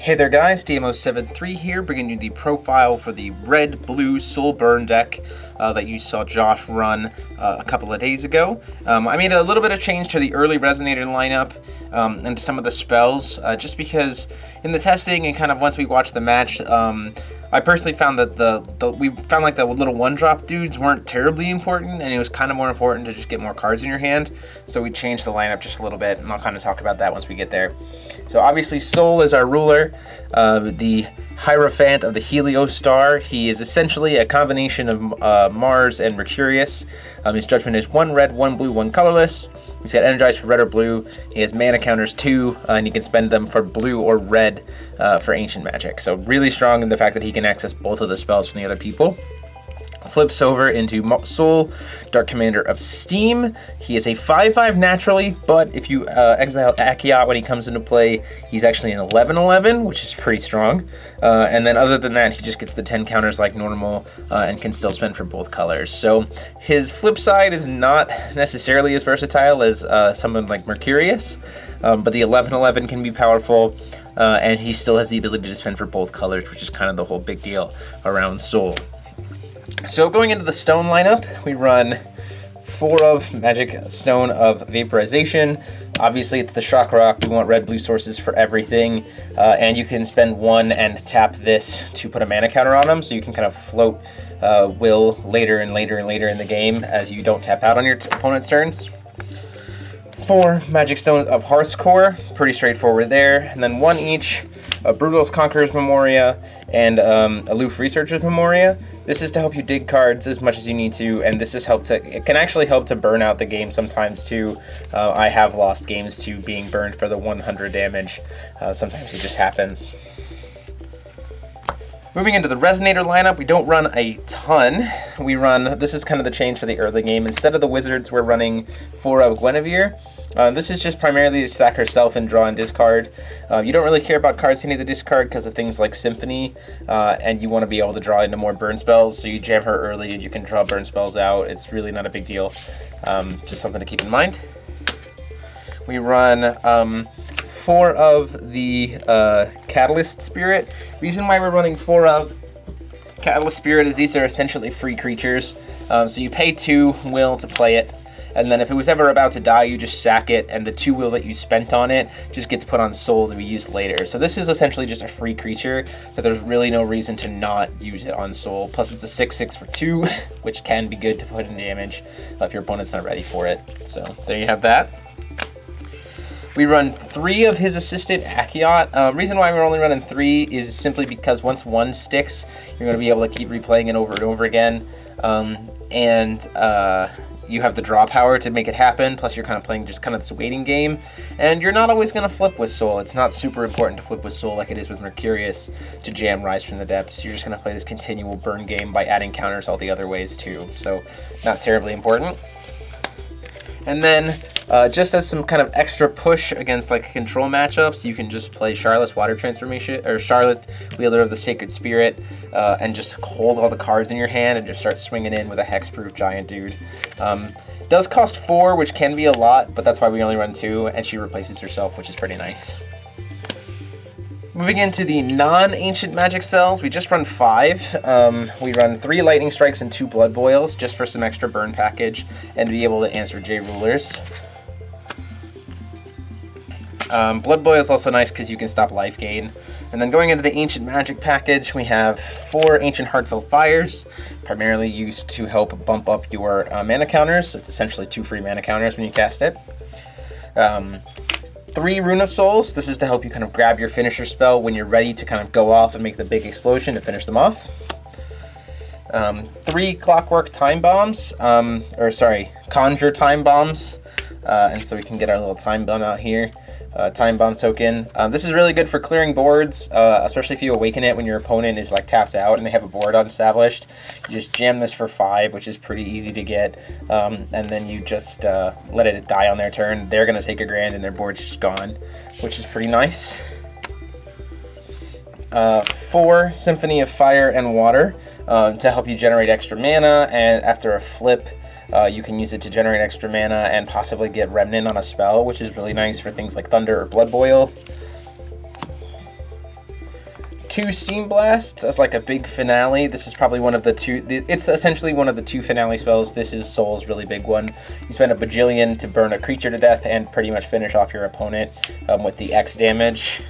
Hey there guys, DMO73 here, bringing you the profile for the red-blue Soul Burn deck that you saw Josh run a couple of days ago. I made a little bit of change to the early Resonator lineup and to some of the spells, just because in the testing and kind of once we watched the match, I personally found that we found like the little one-drop dudes weren't terribly important, and it was kind of more important to just get more cards in your hand. So we changed the lineup just a little bit, and I'll kind of talk about that once we get there. So obviously Soul is our ruler, the Hierophant of the Helios Star. He is essentially a combination of Mars and Mercurius. His judgment is 1 red, 1 blue, 1 colorless. He's got energized for red or blue. He has mana counters 2, and you can spend them for blue or red for ancient magic. So really strong in the fact that he can access both of the spells from the other people. Flips over into Soul, Dark Commander of Steam. He is a 5/5 naturally, but if you exile Akiat when he comes into play, he's actually an 11/11, which is pretty strong. And then other than that, he just gets the 10 counters like normal and can still spend for both colors. So his flip side is not necessarily as versatile as someone like Mercurius, but the 11/11 can be powerful. And he still has the ability to spend for both colors, which is kind of the whole big deal around Soul. So going into the stone lineup, we run 4 of Magic Stone of Vaporization. Obviously it's the Shock Rock. We want red-blue sources for everything. And you can spend 1 and tap this to put a mana counter on them, so you can kind of float will later and later and later in the game as you don't tap out on your opponent's turns. 4 Magic Stone of Hearthcore, pretty straightforward there. And then 1 each of Brutal's Conqueror's Memoria and Aloof Researcher's Memoria. This is to help you dig cards as much as you need to, and this is it can actually help to burn out the game sometimes too. I have lost games to being burned for the 100 damage. Sometimes it just happens. Moving into the Resonator lineup, we don't run a ton. This is kind of the change for the early game. Instead of the Wizards, we're running 4 of Guinevere. This is just primarily to stack herself and draw and discard. You don't really care about cards hitting the discard because of things like Symphony, and you want to be able to draw into more burn spells, so you jam her early and you can draw burn spells out. It's really not a big deal. Just something to keep in mind. We run 4 of the Catalyst Spirit. Reason why we're running 4 of Catalyst Spirit is these are essentially free creatures. So you pay 2 will to play it, and then if it was ever about to die, you just sack it, and the 2 will that you spent on it just gets put on Soul to be used later. So this is essentially just a free creature that there's really no reason to not use it on Soul. Plus it's a 6/6 for 2, which can be good to put in damage if your opponent's not ready for it. So there you have that. We run 3 of his assistant Akiat. Reason why we're only running 3 is simply because once 1 sticks, you're going to be able to keep replaying it over and over again. You have the draw power to make it happen, plus you're kind of playing just kind of this waiting game. And you're not always going to flip with Soul. It's not super important to flip with Soul like it is with Mercurius to jam Rise from the Depths. You're just going to play this continual burn game by adding counters all the other ways too. So not terribly important. And then just as some kind of extra push against like control matchups, you can just play Charlotte's Water Transformation, or Charlotte, Wielder of the Sacred Spirit, and just hold all the cards in your hand and just start swinging in with a hexproof giant dude. Does cost 4, which can be a lot, but that's why we only run 2, and she replaces herself, which is pretty nice. Moving into the non-ancient magic spells, we just run 5. We run 3 Lightning Strikes and 2 Blood Boils, just for some extra burn package, and to be able to answer J Rulers. Blood Boil is also nice because you can stop life gain. And then going into the Ancient Magic package, we have 4 Ancient Heartfelt Fires, primarily used to help bump up your mana counters. It's essentially 2 free mana counters when you cast it. 3 Rune of Souls. This is to help you kind of grab your finisher spell when you're ready to kind of go off and make the big explosion to finish them off. 3 Clockwork Time Bombs, Conjure Time Bombs. And so we can get our little time bomb out here, time bomb token. This is really good for clearing boards, especially if you awaken it when your opponent is like tapped out and they have a board unestablished. You just jam this for 5, which is pretty easy to get, and then you just let it die on their turn. They're going to take a grand and their board's just gone, which is pretty nice. 4 Symphony of Fire and Water to help you generate extra mana, and after a flip, you can use it to generate extra mana and possibly get Remnant on a spell, which is really nice for things like Thunder or Blood Boil. 2 Steam Blasts as like a big finale. This is probably one of the two. It's essentially one of the 2 finale spells. This is Soul's really big one. You spend a bajillion to burn a creature to death and pretty much finish off your opponent with the X damage.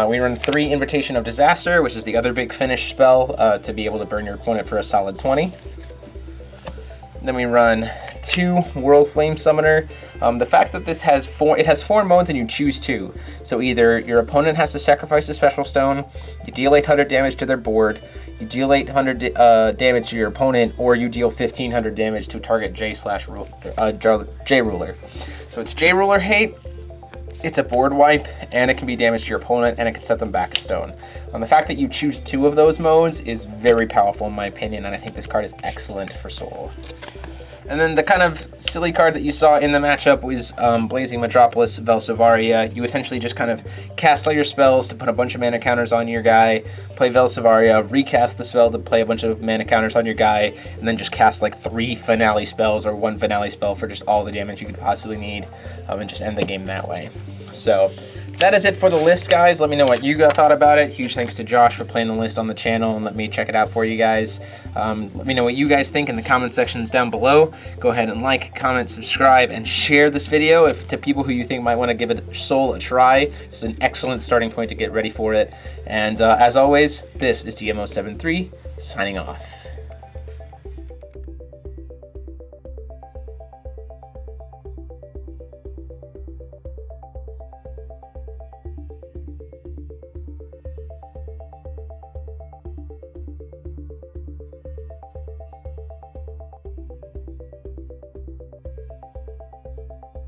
We run 3 Invitation of Disaster, which is the other big finish spell to be able to burn your opponent for a solid 20. Then we run 2 World Flame Summoner. The fact that this has 4 modes and you choose 2. So either your opponent has to sacrifice a special stone, you deal 800 damage to their board, you deal 800 damage to your opponent, or you deal 1500 damage to target J Ruler. So it's J Ruler hate, it's a board wipe, and it can be damage to your opponent, and it can set them back a stone. The fact that you choose 2 of those modes is very powerful in my opinion, and I think this card is excellent for Soul. And then the kind of silly card that you saw in the matchup was Blazing Metropolis Velsivaria. You essentially just kind of cast all your spells to put a bunch of mana counters on your guy, play Velsivaria, recast the spell to play a bunch of mana counters on your guy, and then just cast like 3 finale spells or 1 finale spell for just all the damage you could possibly need, and just end the game that way. So that is it for the list, guys. Let me know what you thought about it. Huge thanks to Josh for playing the list on the channel and let me check it out for you guys. Let me know what you guys think in the comment sections down below. Go ahead and like, comment, subscribe, and share this video to people who you think might want to give it Soul a try. This is an excellent starting point to get ready for it. And as always, this is TMO73 signing off.